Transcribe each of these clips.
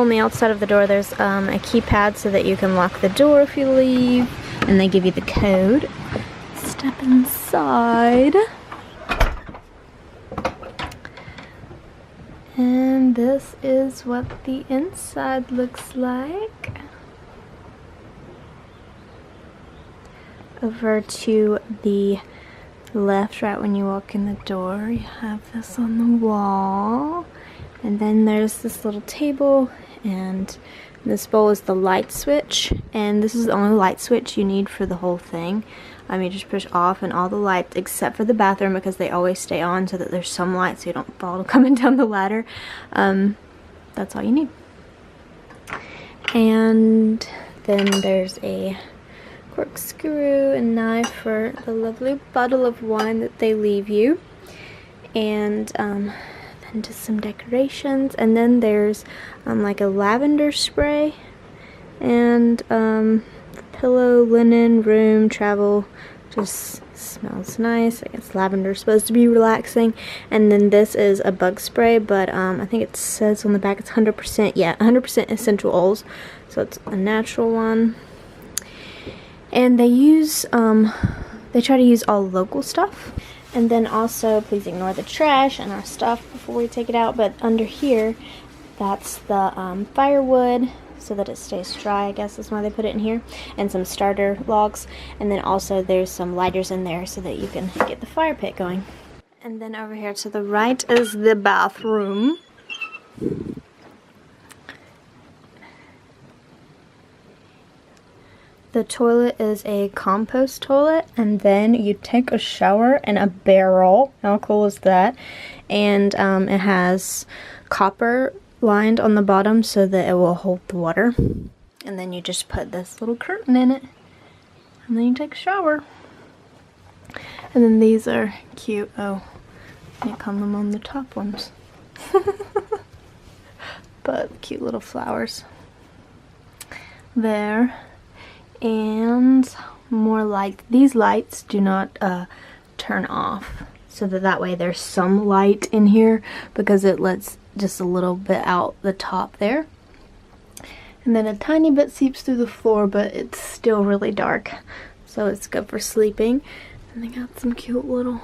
on the outside of the door, there's a keypad so that you can lock the door if you leave, and they give you the code. Step inside. And this is what the inside looks like. Over to the left, right when you walk in the door, you have this on the wall. And then there's this little table, and this bowl is the light switch. And this is the only light switch you need for the whole thing. You just push off and all the lights except for the bathroom, because they always stay on so that there's some light so you don't fall coming down the ladder. That's all you need. And then there's a corkscrew and knife for the lovely bottle of wine that they leave you. And then just some decorations. And then there's like a lavender spray and pillow, linen, room, travel. Just smells nice. I guess lavender is supposed to be relaxing. And then this is a bug spray, but I think it says on the back it's 100%, yeah, 100% essential oils. So it's a natural one. And they use, they try to use all local stuff. And then also, please ignore the trash and our stuff before we take it out. But under here, that's the firewood, so that it stays dry, I guess is why they put it in here, and some starter logs. And then also there's some lighters in there so that you can get the fire pit going. And then over here to the right is the bathroom. The toilet is a compost toilet, and then you take a shower in a barrel. How cool is that? And it has copper lined on the bottom so that it will hold the water. And then you just put this little curtain in it, and then you take a shower. And then these are cute. Oh, can't count them on the top ones. But cute little flowers there. And more light. These lights do not turn off, so that way there's some light in here, because it lets just a little bit out the top there. And then a tiny bit seeps through the floor, but it's still really dark, so it's good for sleeping. And they got some cute little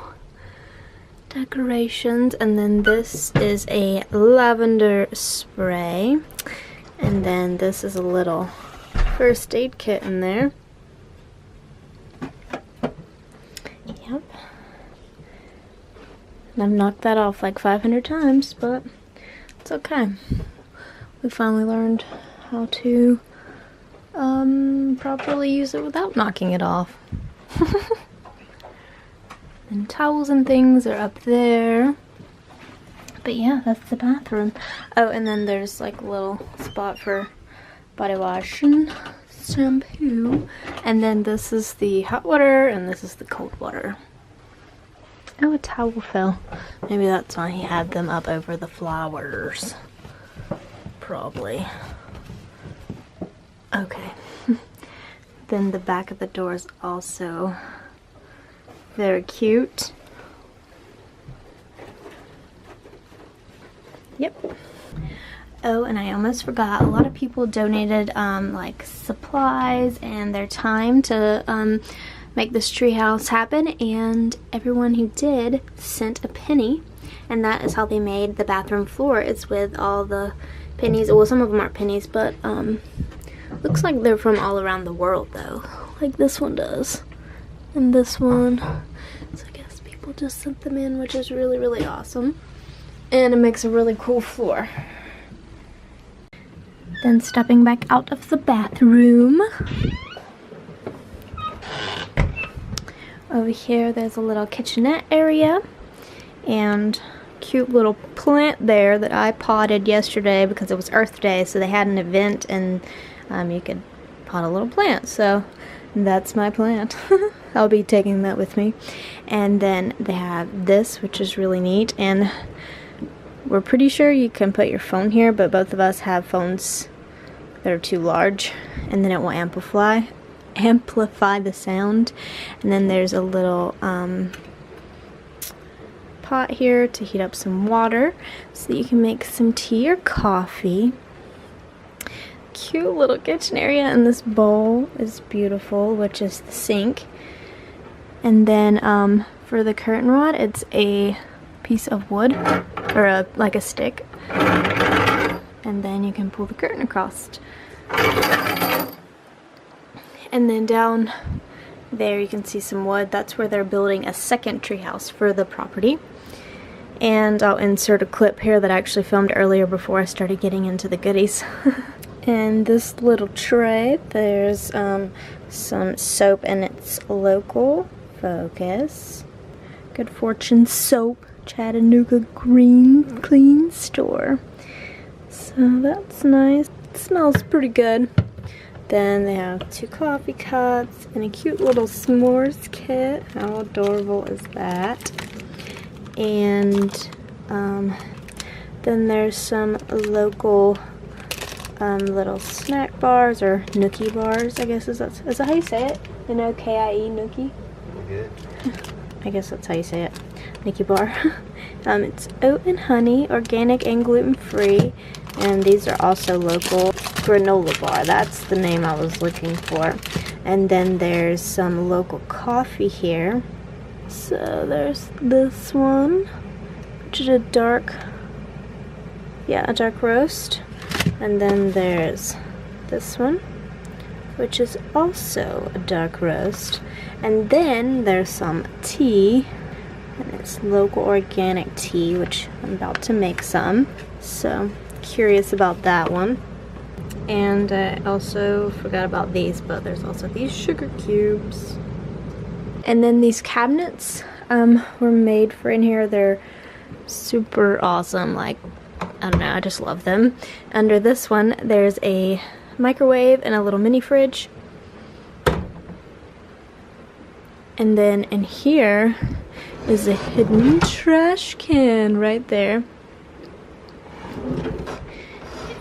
decorations. And then this is a lavender spray. And then this is a little first aid kit in there. Yep. And I've knocked that off like 500 times, but it's okay. We finally learned how to properly use it without knocking it off. And towels and things are up there. But yeah, that's the bathroom. Oh, and then there's like a little spot for body wash and shampoo. And then this is the hot water, and this is the cold water. Oh, a towel fell. Maybe that's why he had them up over the flowers. Probably. Okay. Then the back of the door is also very cute. Yep. Oh, and I almost forgot, a lot of people donated like supplies and their time to make this treehouse happen, and everyone who did sent a penny, and that is how they made the bathroom floor. It's with all the pennies. Well, some of them aren't pennies, but looks like they're from all around the world though, like this one does, and this one. So I guess people just sent them in, which is really, really awesome, and it makes a really cool floor. Then stepping back out of the bathroom, over here there's a little kitchenette area, and cute little plant there that I potted yesterday because it was Earth Day, so they had an event, and you could pot a little plant, so that's my plant. I'll be taking that with me. And then they have this, which is really neat, and we're pretty sure you can put your phone here, but both of us have phones that are too large, and then it will amplify the sound. And then there's a little pot here to heat up some water so that you can make some tea or coffee. cute little kitchen area, and this bowl is beautiful, which is the sink. And then for the curtain rod, it's a piece of wood, or like a stick. And then you can pull the curtain across. And then down there you can see some wood. That's where they're building a second treehouse for the property. And I'll insert a clip here that I actually filmed earlier before I started getting into the goodies. And this little tray, there's some soap, and it's local. Focus. Good Fortune Soap, Chattanooga Green Clean Store. So that's nice. It smells pretty good. Then they have 2 coffee cups and a cute little s'mores kit. How adorable is that? And then there's some local little snack bars, or nookie bars, I guess is that how you say it? N-O-K-I-E, nookie? Good. I guess that's how you say it. Nookie bar. It's oat and honey, organic and gluten-free. And these are also local. Granola bar, that's the name I was looking for. And then there's some local coffee here. So there's this one, which is a dark roast. And then there's this one, which is also a dark roast. And then there's some tea, and it's local organic tea, which I'm about to make some. So curious about that one. And I also forgot about these, but there's also these sugar cubes. And then these cabinets were made for in here. They're super awesome. Like, I don't know, I just love them. Under this one, there's a microwave and a little mini fridge. And then in here is a hidden trash can right there.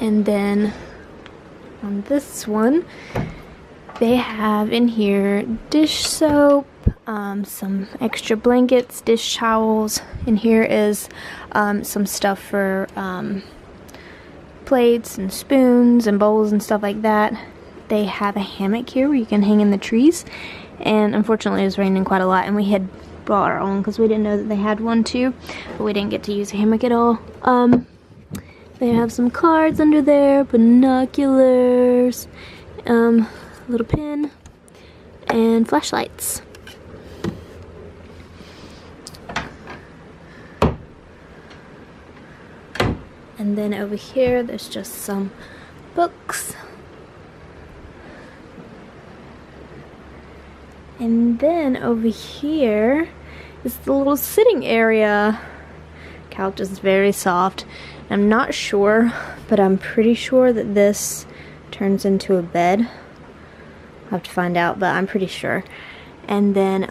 And then on this one, they have in here dish soap, some extra blankets, dish towels. In here is some stuff for plates and spoons and bowls and stuff like that. They have a hammock here where you can hang in the trees. And unfortunately it was raining quite a lot, and we had brought our own because we didn't know that they had one too, but we didn't get to use a hammock at all. They have some cards under there, binoculars, a little pin, and flashlights. And then over here, there's just some books. And then over here is the little sitting area. Couch is very soft. I'm not sure, but I'm pretty sure that this turns into a bed. I'll have to find out, but I'm pretty sure. And then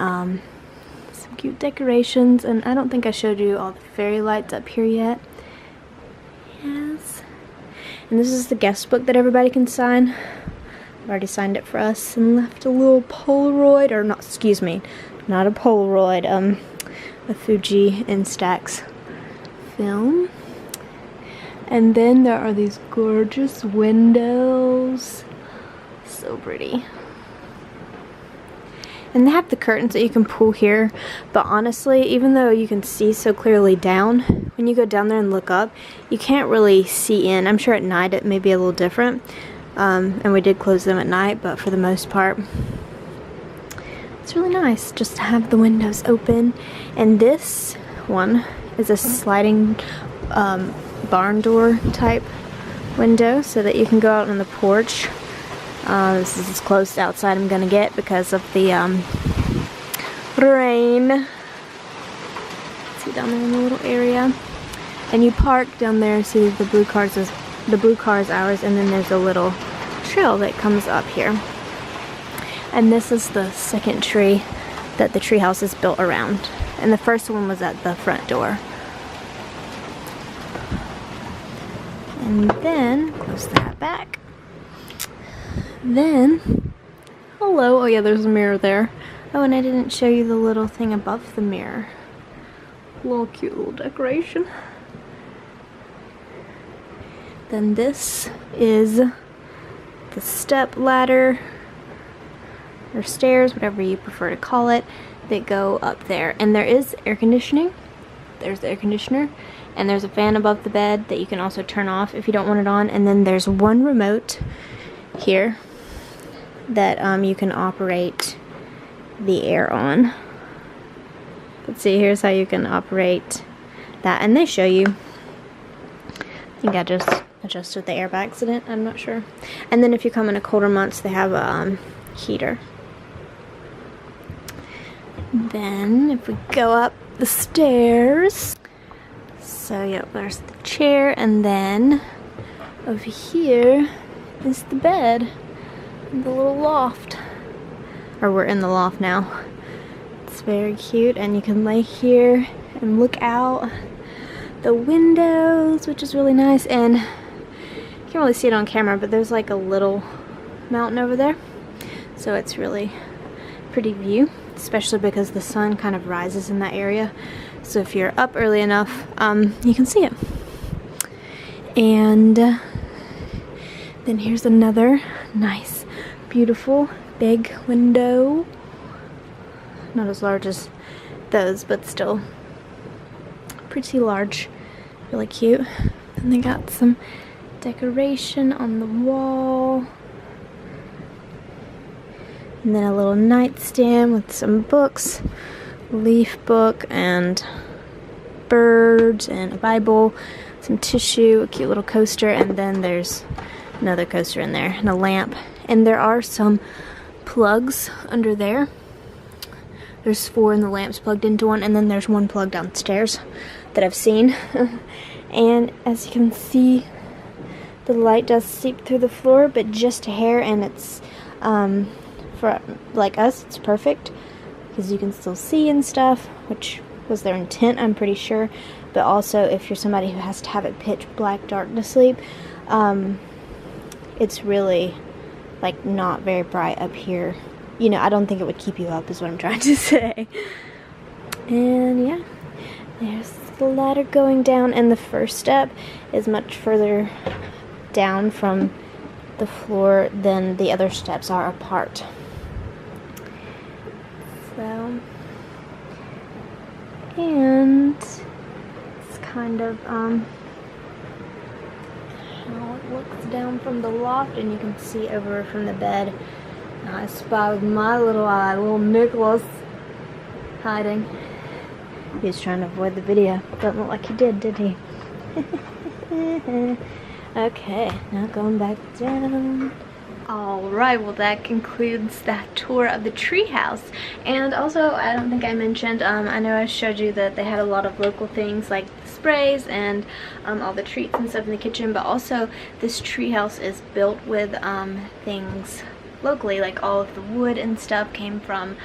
some cute decorations, and I don't think I showed you all the fairy lights up here yet. Yes. And this is the guest book that everybody can sign. I've already signed it for us and left a little Polaroid, or not, excuse me, not a Polaroid, a Fuji Instax film. And then there are these gorgeous windows. So pretty. And they have the curtains that you can pull here, but honestly, even though you can see so clearly down, when you go down there and look up, you can't really see in. I'm sure at night it may be a little different, and we did close them at night, but for the most part, it's really nice just to have the windows open. And this one is a sliding barn door type window so that you can go out on the porch. This is as close to outside I'm gonna get because of the rain. See down there in the little area, and you park down there. See the blue car is ours, and then there's a little trail that comes up here. And this is the second tree that the treehouse is built around, and the first one was at the front door. And then close that back. Then, hello, oh yeah, there's a mirror there. Oh, and I didn't show you the little thing above the mirror. Little cute little decoration. Then this is the step ladder or stairs, whatever you prefer to call it, that go up there. And there is air conditioning. There's the air conditioner, and there's a fan above the bed that you can also turn off if you don't want it on. And then there's one remote here that you can operate the air on. Let's see, here's how you can operate that, and they show you. I think I just adjusted the air by accident, I'm not sure. And then if you come in a colder months, they have a heater. Then if we go up the stairs, so yep, there's the chair, and then over here is the bed and the little loft. Or we're in the loft now. It's very cute, and you can lay here and look out the windows, which is really nice. And you can't really see it on camera, but there's like a little mountain over there, so it's really pretty view, especially because the sun kind of rises in that area. So if you're up early enough, you can see it. And then here's another nice, beautiful, big window. Not as large as those, but still pretty large. Really cute. And they got some decoration on the wall. And then a little nightstand with some books, leaf book, and birds, and a Bible, some tissue, a cute little coaster, and then there's another coaster in there, and a lamp. And there are some plugs under there. There's 4, and the lamp's plugged into one, and then there's one plug downstairs that I've seen. And as you can see, the light does seep through the floor, but just a hair, and it's for like us, it's perfect because you can still see and stuff, which was their intent, I'm pretty sure. But also, if you're somebody who has to have it pitch black dark to sleep, it's really like not very bright up here. You know, I don't think it would keep you up, is what I'm trying to say. And yeah, there's the ladder going down, and the first step is much further down from the floor than the other steps are apart. So, and it's kind of how it looks down from the loft, and you can see over from the bed. I spy with my little eye, little Nicholas hiding. He's trying to avoid the video. Doesn't look like he did he? Okay, now going back down. Alright, well that concludes that tour of the treehouse. And also, I don't think I mentioned, I know I showed you that they had a lot of local things like the sprays and all the treats and stuff in the kitchen, but also this treehouse is built with things locally, like all of the wood and stuff came from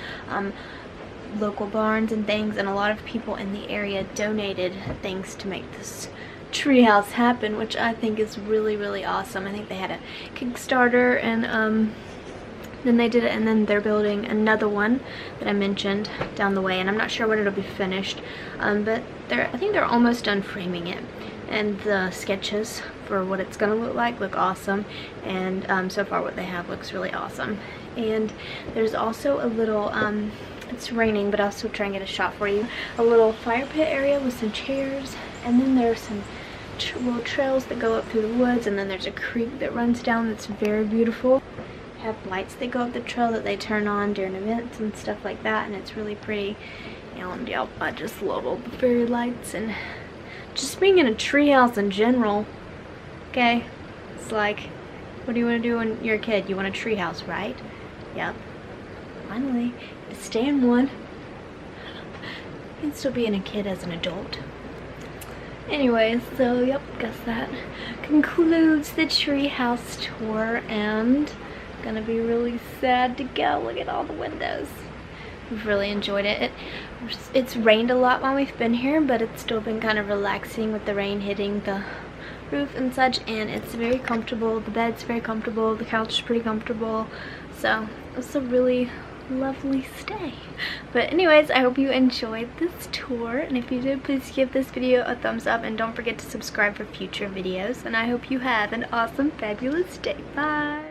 local barns and things, and a lot of people in the area donated things to make this treehouse happen, which I think is really, really awesome. I think they had a Kickstarter, and then they did it, and then they're building another one that I mentioned down the way, and I'm not sure when it'll be finished, but I think they're almost done framing it, and the sketches for what it's gonna look like look awesome, and so far what they have looks really awesome. And there's also a little it's raining, but I'll still try and get a shot for you, a little fire pit area with some chairs, and then there's some little trails that go up through the woods, and then there's a creek that runs down that's very beautiful. They have lights that go up the trail that they turn on during events and stuff like that, and it's really pretty. And yeah, I just love all the fairy lights, and just being in a treehouse in general. Okay, it's like, what do you want to do when you're a kid? You want a treehouse, right? Yep. Finally, to stay in one. You can still being a kid as an adult. Anyways, so yep, guess that concludes the treehouse tour, and gonna be really sad to go. Look at all the windows. We've really enjoyed it. It's rained a lot while we've been here, but it's still been kind of relaxing with the rain hitting the roof and such, and it's very comfortable. The bed's very comfortable, the couch is pretty comfortable, so it's a really lovely stay. But anyways, I hope you enjoyed this tour, and if you did, please give this video a thumbs up, and don't forget to subscribe for future videos, and I hope you have an awesome, fabulous day. Bye!